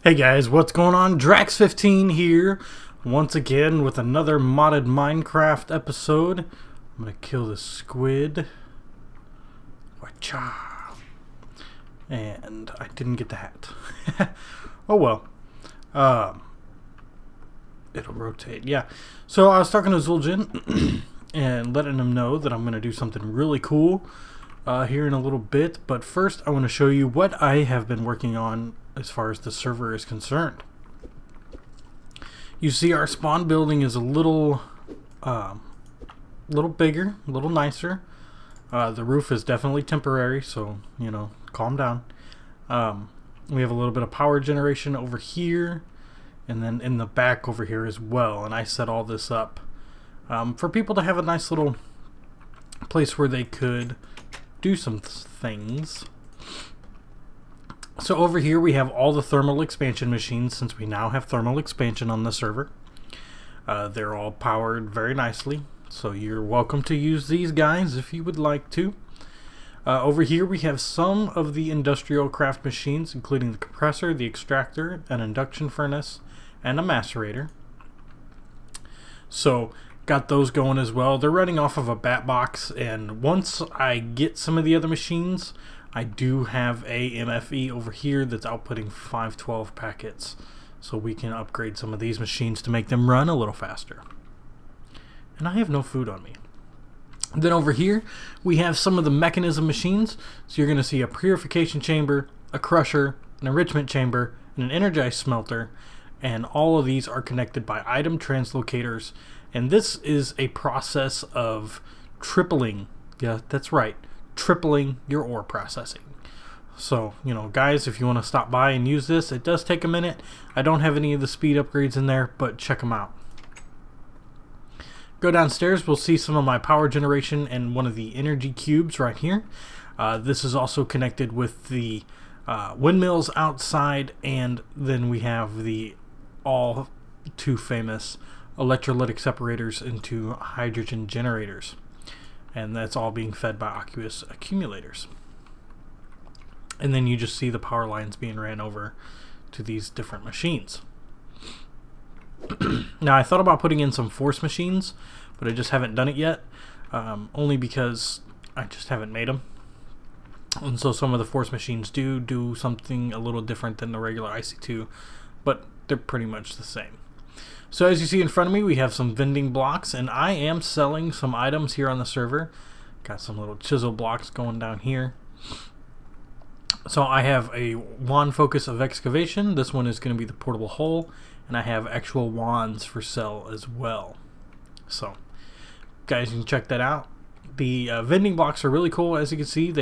Hey guys, what's going on? Drax15 here, once again with another modded Minecraft episode. I'm gonna kill this squid. Wacha. And I didn't get the hat. Oh well. It'll rotate, yeah. So I was talking to Zueljin and letting him know that I'm gonna do something really cool here in a little bit. But first I want to show you what I have been working on as far as the server is concerned. You see our spawn building is a little bigger, a little nicer. The roof is definitely temporary, so you know, calm down. We have a little bit of power generation over here, and then in the back over here as well. And I set all this up for people to have a nice little place where they could do some things. So over here we have all the thermal expansion machines, since we now have thermal expansion on the server. They're all powered very nicely, so you're welcome to use these guys if you would like to. Over here we have some of the industrial craft machines, including the compressor, the extractor, an induction furnace, and a macerator. So got those going as well. They're running off of a bat box, and once I get some of the other machines, I do have a MFE over here that's outputting 512 packets, so we can upgrade some of these machines to make them run a little faster. And I have no food on me. Then over here we have some of the mechanism machines. So you're going to see a purification chamber, a crusher, an enrichment chamber, and an energized smelter, and all of these are connected by item translocators. And this is a process of tripling, yeah, that's right, tripling your ore processing. So, you know, guys, if you want to stop by and use this, it does take a minute. I don't have any of the speed upgrades in there, but check them out. Go downstairs, we'll see some of my power generation and one of the energy cubes right here. This is also connected with the windmills outside, and then we have the all too famous electrolytic separators into hydrogen generators. And that's all being fed by aqueous accumulators. And then you just see the power lines being ran over to these different machines. Now I thought about putting in some force machines, but I just haven't done it yet, only because I just haven't made them. And so some of the force machines do something a little different than the regular IC2, but they're pretty much the same. So as you see in front of me, we have some vending blocks, and I am selling some items here on the server. Got some little chisel blocks going down here. So I have a wand focus of excavation. This one is going to be the portable hole, and I have actual wands for sale as well. So guys, you can check that out. The vending blocks are really cool. As you can see,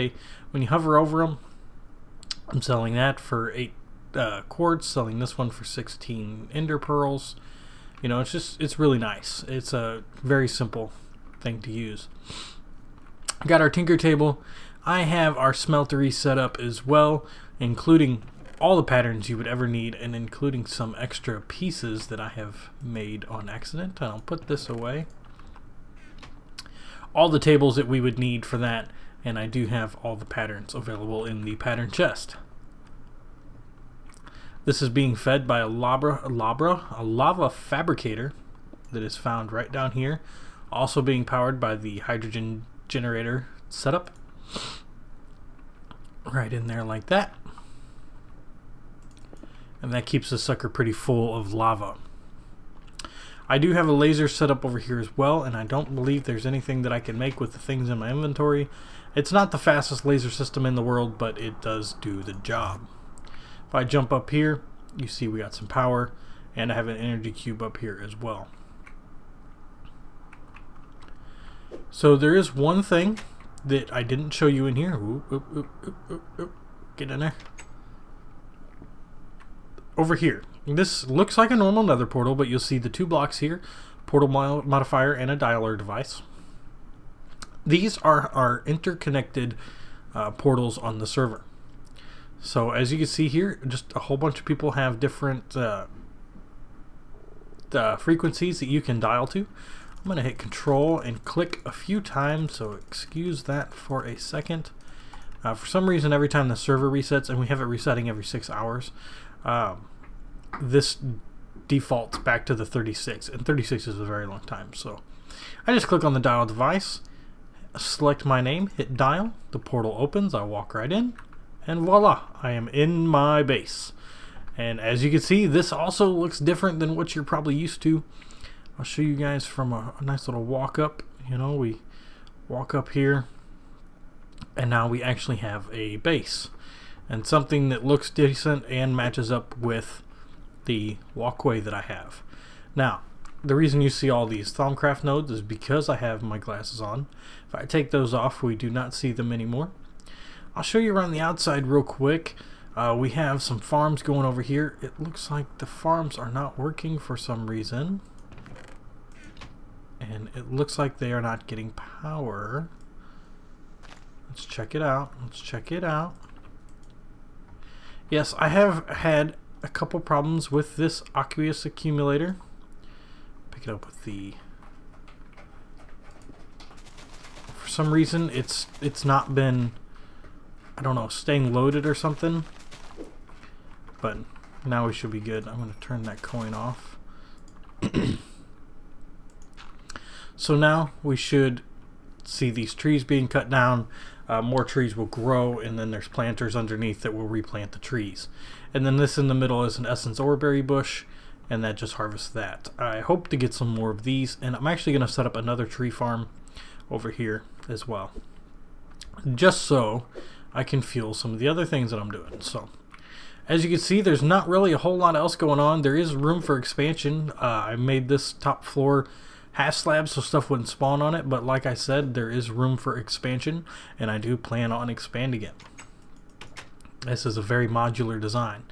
when you hover over them, I'm selling that for 8 quartz, selling this one for 16 ender pearls. You know, it's really nice. It's a very simple thing to use. Got our tinker table. I have our smeltery set up as well, including all the patterns you would ever need, and including some extra pieces that I have made on accident. And I'll put this away. All the tables that we would need for that, and I do have all the patterns available in the pattern chest. This is being fed by a lava fabricator that is found right down here. Also being powered by the hydrogen generator setup. Right in there like that. And that keeps the sucker pretty full of lava. I do have a laser set up over here as well, and I don't believe there's anything that I can make with the things in my inventory. It's not the fastest laser system in the world, but it does do the job. If I jump up here, you see we got some power, and I have an energy cube up here as well. So there is one thing that I didn't show you in here. Get in there. Over here. This looks like a normal nether portal, but you'll see the 2 blocks here, portal modifier and a dialer device. These are our interconnected portals on the server. So as you can see here, just a whole bunch of people have different frequencies that you can dial to. I'm going to hit control and click a few times, so excuse that for a second. For some reason, every time the server resets, and we have it resetting every 6 hours, this defaults back to the 36, and 36 is a very long time. So I just click on the dial device, select my name, hit dial, the portal opens, I walk right in, and voila, I am in my base. And as you can see, this also looks different than what you're probably used to. I'll show you guys from a nice little walk up. You know, we walk up here, and now we actually have a base and something that looks decent and matches up with the walkway that I have. Now, the reason you see all these Thaumcraft nodes is because I have my glasses on. If I take those off, we do not see them anymore. I'll show you around the outside real quick. We have some farms going over here. It looks like the farms are not working for some reason. And it looks like they are not getting power. Let's check it out. Let's check it out. Yes, I have had a couple problems with this aqueous accumulator. Pick it up with the... For some reason, it's not been, I don't know, staying loaded or something. But now we should be good. I'm going to turn that coin off. So now we should see these trees being cut down. More trees will grow, and then there's planters underneath that will replant the trees. And then this in the middle is an essence oreberry bush, and that just harvests that. I hope to get some more of these, and I'm actually going to set up another tree farm over here as well, just so I can fuel some of the other things that I'm doing. So as you can see, there's not really a whole lot else going on. There is room for expansion. I made this top floor half slab so stuff wouldn't spawn on it, but like I said, there is room for expansion, and I do plan on expanding it. This is a very modular design.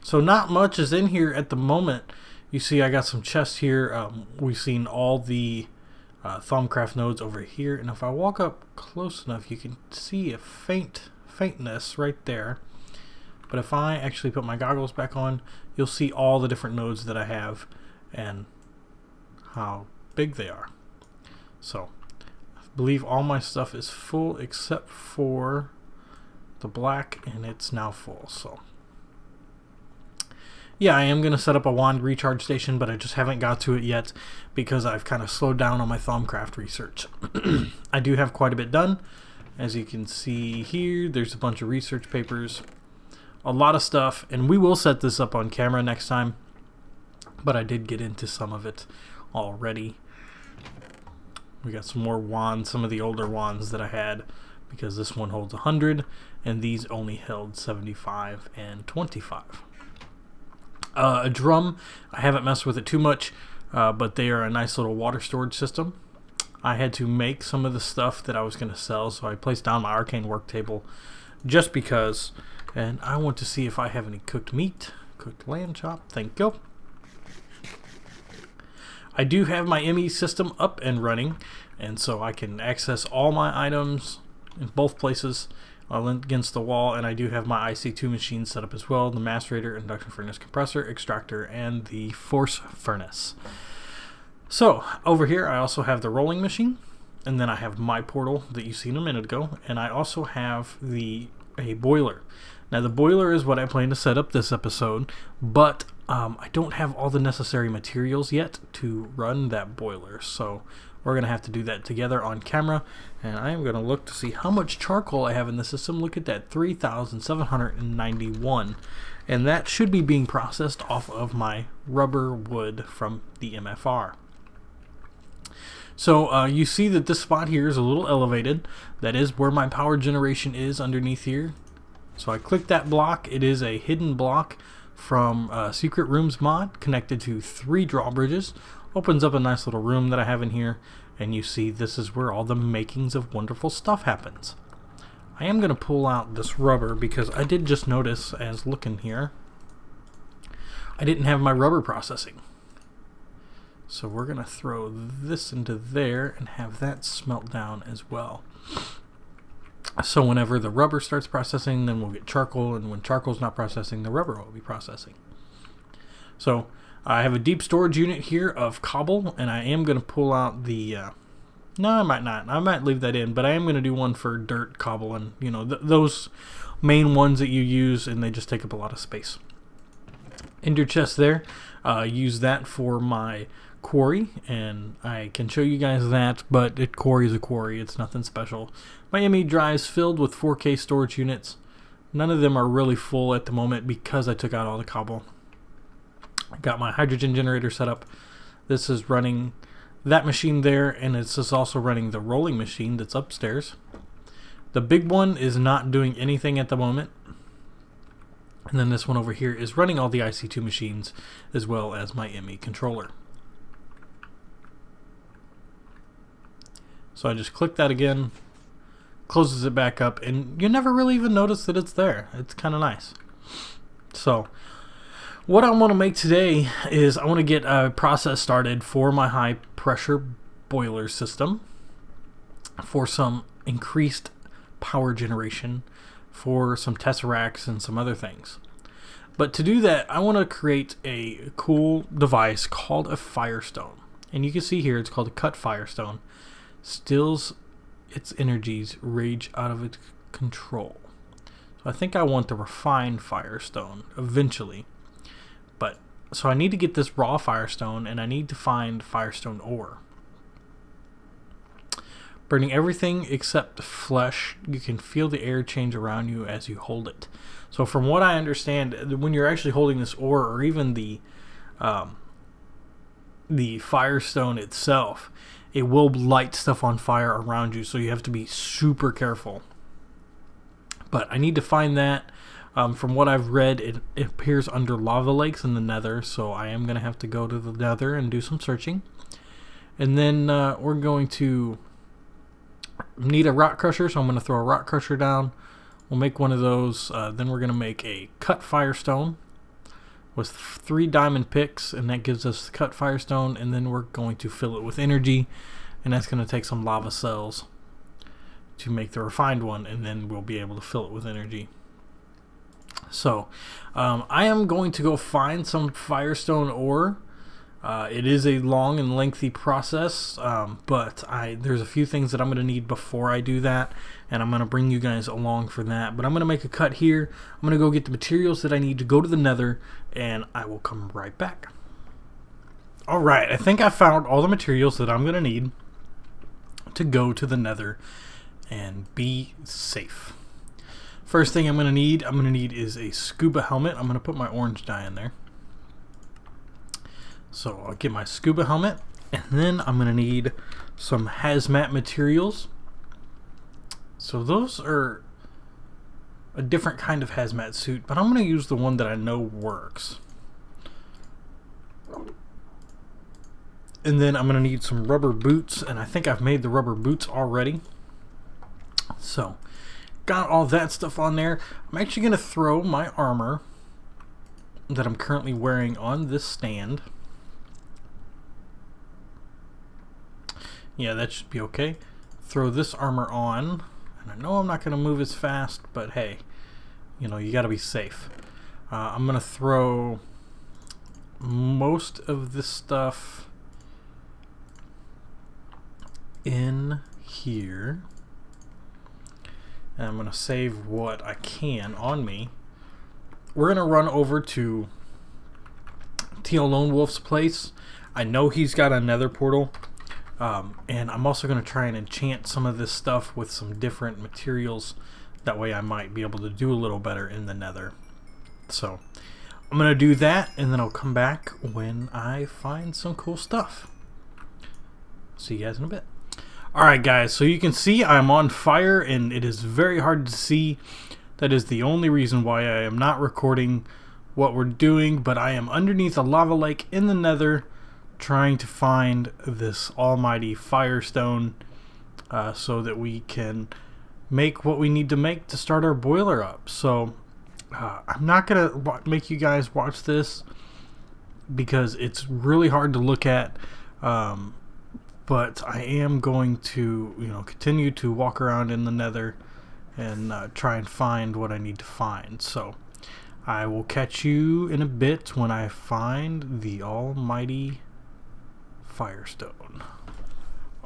So not much is in here at the moment. You see I got some chests here. We've seen all the Thaumcraft nodes over here, and if I walk up close enough, you can see a faintness right there. But if I actually put my goggles back on, you'll see all the different nodes that I have and how big they are. So I believe all my stuff is full except for the black, and it's now full. So yeah, I am going to set up a wand recharge station, but I just haven't got to it yet because I've kind of slowed down on my Thaumcraft research. I do have quite a bit done. As you can see here, there's a bunch of research papers, a lot of stuff, and we will set this up on camera next time, but I did get into some of it already. We got some more wands, some of the older wands that I had, because this one holds 100 and these only held 75 and 25. A drum, I haven't messed with it too much, but they are a nice little water storage system. I had to make some of the stuff that I was going to sell, so I placed down my arcane work table just because. And I want to see if I have any cooked meat, cooked lamb chop. Thank you. I do have my ME system up and running, and so I can access all my items in both places against the wall, and I do have my IC2 machine set up as well, the macerator, induction furnace, compressor, extractor, and the force furnace. So over here I also have the rolling machine, and then I have my portal that you seen a minute ago, and I also have a boiler. Now the boiler is what I plan to set up this episode, but I don't have all the necessary materials yet to run that boiler, so we're going to have to do that together on camera, and I am going to look to see how much charcoal I have in the system. Look at that, 3,791, and that should be being processed off of my rubber wood from the MFR. So you see that this spot here is a little elevated. That is where my power generation is underneath here. So I click that block. It is a hidden block from Secret Rooms mod connected to 3 drawbridges. Opens up a nice little room that I have in here, and you see this is where all the makings of wonderful stuff happens. I am going to pull out this rubber because I did just notice as looking here I didn't have my rubber processing. So we're going to throw this into there and have that smelt down as well. So whenever the rubber starts processing, then we'll get charcoal, and when charcoal's not processing, the rubber will be processing. So I have a deep storage unit here of cobble, and I am going to pull out the no, I might not. I might leave that in, but I am going to do one for dirt, cobble, and you know those main ones that you use, and they just take up a lot of space. ender chest there. Use that for my quarry, and I can show you guys that, but quarry is a quarry. It's nothing special. My ME drive's filled with 4K storage units. None of them are really full at the moment because I took out all the cobble. I got my hydrogen generator set up. This is running that machine there, and it's just also running the rolling machine that's upstairs. The big one is not doing anything at the moment. And then this one over here is running all the IC2 machines as well as my ME controller. So I just click that again, closes it back up, and you never really even notice that it's there. It's kind of nice. So what I want to make today is I want to get a process started for my high pressure boiler system for some increased power generation, for some tesseracts and some other things. But to do that, I want to create a cool device called a firestone. And you can see here it's called a cut firestone. Stills its energies rage out of its control. So I think I want the refined firestone eventually. But so I need to get this raw firestone, and I need to find firestone ore. Burning everything except flesh, you can feel the air change around you as you hold it. So from what I understand, when you're actually holding this ore, or even the firestone itself, it will light stuff on fire around you, so you have to be super careful. But I need to find that. From what I've read, it appears under lava lakes in the nether, so I am going to have to go to the nether and do some searching. And then we're going to need a rock crusher, so I'm going to throw a rock crusher down. We'll make one of those. Then we're going to make a cut firestone with 3 diamond picks, and that gives us the cut firestone. And then we're going to fill it with energy, and that's going to take some lava cells to make the refined one, and then we'll be able to fill it with energy. So I am going to go find some firestone ore. It is a long and lengthy process, but there's a few things that I'm going to need before I do that, and I'm going to bring you guys along for that. But I'm going to make a cut here. I'm going to go get the materials that I need to go to the nether, and I will come right back. Alright, I think I found all the materials that I'm going to need to go to the nether and be safe. First thing I'm going to need is a scuba helmet. I'm going to put my orange dye in there. So I'll get my scuba helmet, and then I'm going to need some hazmat materials. So those are a different kind of hazmat suit, but I'm going to use the one that I know works. And then I'm going to need some rubber boots, and I think I've made the rubber boots already. So got all that stuff on there. I'm actually going to throw my armor that I'm currently wearing on this stand. Yeah, that should be okay. Throw this armor on. And I know I'm not going to move as fast, but hey, you know, you got to be safe. I'm going to throw most of this stuff in here. And I'm going to save what I can on me. We're going to run over to Teal Lone Wolf's place. I know he's got a nether portal. And I'm also going to try and enchant some of this stuff with some different materials. That way I might be able to do a little better in the nether. So I'm going to do that, and then I'll come back when I find some cool stuff. See you guys in a bit. Alright guys, so you can see I'm on fire, and it is very hard to see. That is the only reason why I am not recording what we're doing, but I am underneath a lava lake in the nether trying to find this almighty firestone so that we can make what we need to make to start our boiler up. So I'm not gonna make you guys watch this because it's really hard to look at, but I am going to, you know, continue to walk around in the nether and try and find what I need to find. So I will catch you in a bit when I find the almighty firestone.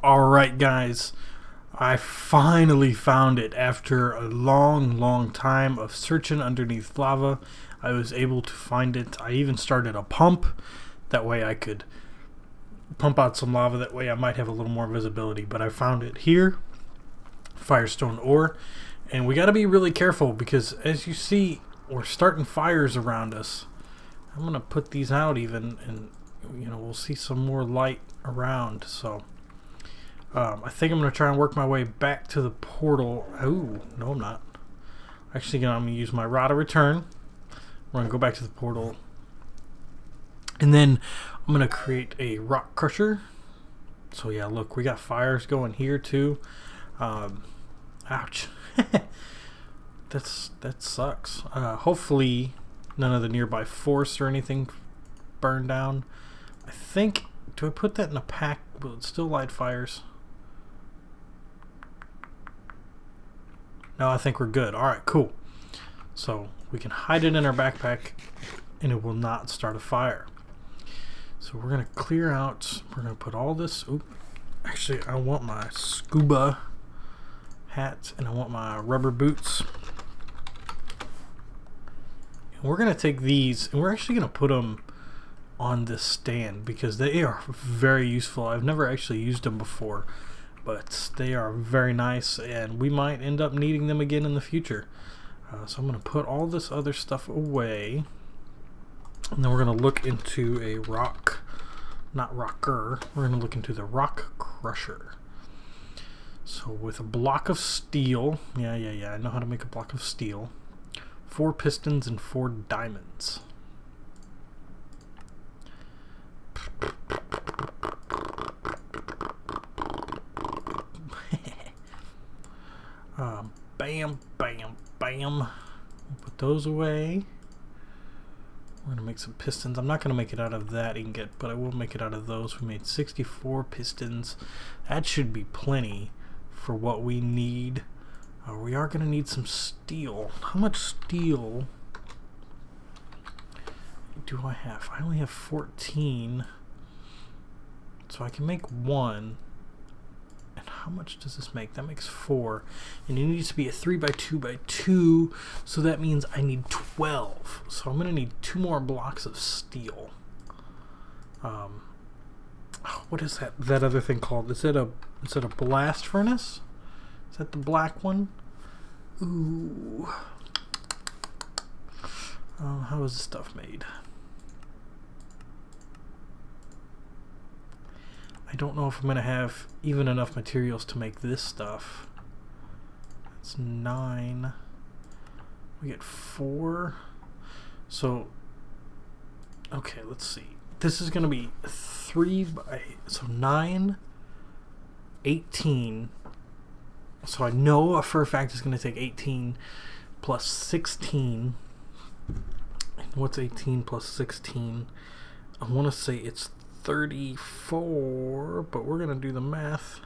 Alright guys, I finally found it after a long time of searching underneath lava. I was able to find it. I even started a pump. That way I could pump out some lava. That way I might have a little more visibility. But I found it here. Firestone ore. And we got to be really careful because as you see, we're starting fires around us. I'm going to put these out even, and you know, we'll see some more light around. So I think I'm going to try and work my way back to the portal. Oh, no I'm not. Actually, I'm going to use my rod of return. We're going to go back to the portal. And then I'm going to create a rock crusher. So yeah, look, we got fires going here too. Ouch. That sucks. Hopefully none of the nearby forests or anything burn down. I think, do I put that in a pack? Will it still light fires? No, I think we're good. Alright, cool. So we can hide it in our backpack and it will not start a fire. So we're going to clear out, we're going to put all this, actually I want my scuba hat and I want my rubber boots. And we're going to take these and we're actually going to put them on this stand because they are very useful. I've never actually used them before, but they are very nice and we might end up needing them again in the future. So I'm going to put all this other stuff away and then we're going to look into a rock, not rocker, we're going to look into the rock crusher. So with a block of steel, yeah, I know how to make a block of steel, 4 pistons and 4 diamonds. Bam, bam, bam. Put those away. We're going to make some pistons. I'm not going to make it out of that ingot, but I will make it out of those. We made 64 pistons. That should be plenty for what we need. We are going to need some steel. How much steel do I have? I only have 14. So I can make 1. And how much does this make? That makes 4. And it needs to be a 3x2x2. So that means I need 12. So I'm going to need 2 more blocks of steel. What is that other thing called? Is it a blast furnace? Is that the black one? Ooh. How is this stuff made? I don't know if I'm going to have even enough materials to make this stuff. That's 9. We get 4. So, okay, let's see. This is going to be 3 by, so 9, 18. So I know for a fact it's going to take 18 plus 16. And what's 18 plus 16? I want to say it's 34, but we're going to do the math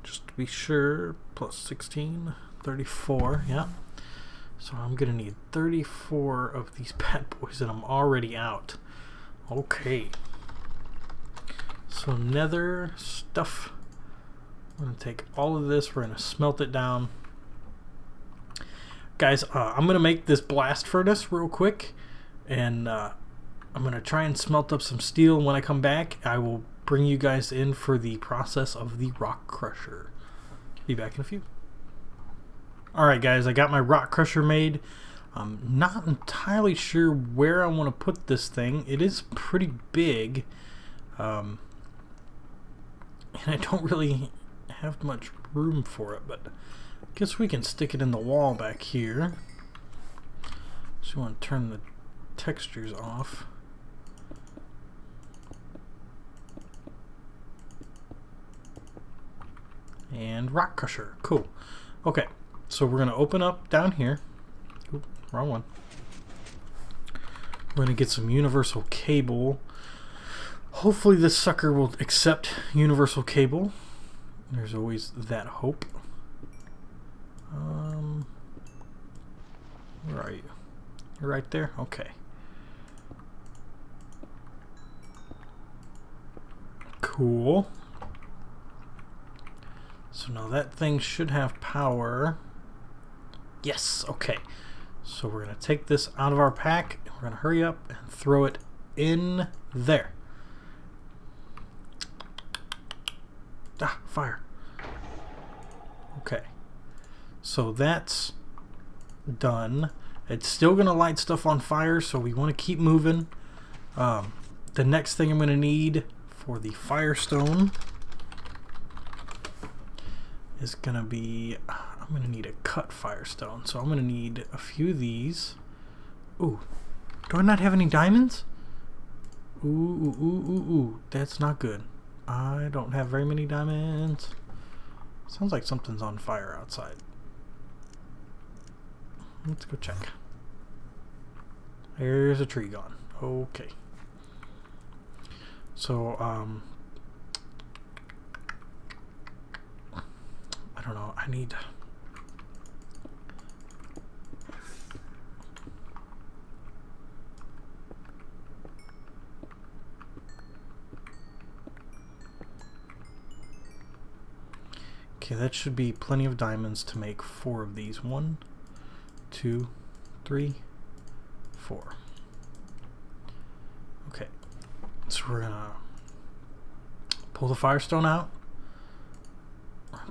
just to be sure. Plus 16, 34, yeah. So I'm going to need 34 of these bad boys, and I'm already out. Okay. So nether stuff. We're going to take all of this, we're going to smelt it down. Guys, I'm going to make this blast furnace real quick, and I'm going to try and smelt up some steel. When I come back, I will bring you guys in for the process of the rock crusher. Be back in a few. Alright guys, I got my rock crusher made. I'm not entirely sure where I want to put this thing. It is pretty big. And I don't really have much room for it, but I guess we can stick it in the wall back here. Just want to turn the textures off. And rock crusher, cool. Okay, so we're gonna open up down here. Oop, wrong one. We're gonna get some universal cable. Hopefully this sucker will accept universal cable. There's always that hope. Where are you? You're right there? Okay. Cool. So now that thing should have power. Yes, okay. So we're going to take this out of our pack, and we're going to hurry up and throw it in there. Ah, fire. Okay. So that's done. It's still going to light stuff on fire, so we want to keep moving. The next thing I'm going to need for the firestone is going to be, I'm going to need a cut firestone. So I'm going to need a few of these. Ooh, do I not have any diamonds? Ooh, that's not good. I don't have very many diamonds. Sounds like something's on fire outside. Let's go check. There's a tree gone. Okay. So, I don't know. I need... Okay, that should be plenty of diamonds to make 4 of these. 1, 2, 3, 4. Okay, so we're gonna pull the firestone out,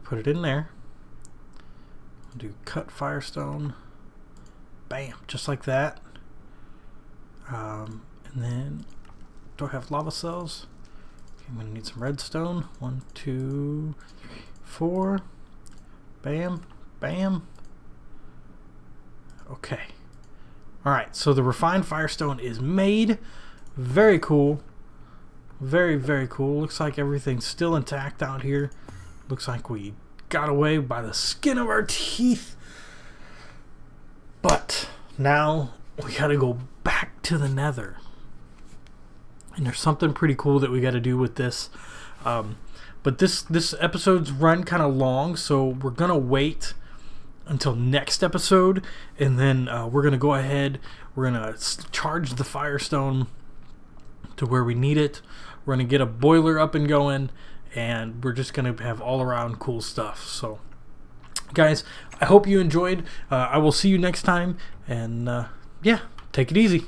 put it in there, do cut firestone, bam, just like that. And then, do I have lava cells? Okay, I'm gonna need some redstone. 1, 2, 3, 4. Bam, bam. Okay. Alright, so the refined firestone is made. Very cool. Very, very cool. Looks like everything's still intact out here. Looks like we got away by the skin of our teeth. But now we gotta go back to the nether. And there's something pretty cool that we gotta do with this. But this episode's run kind of long, so we're gonna wait until next episode, and then we're gonna go ahead. We're gonna charge the firestone to where we need it. We're gonna get a boiler up and going, and we're just gonna have all around cool stuff. So, guys, I hope you enjoyed. I will see you next time, and yeah, take it easy.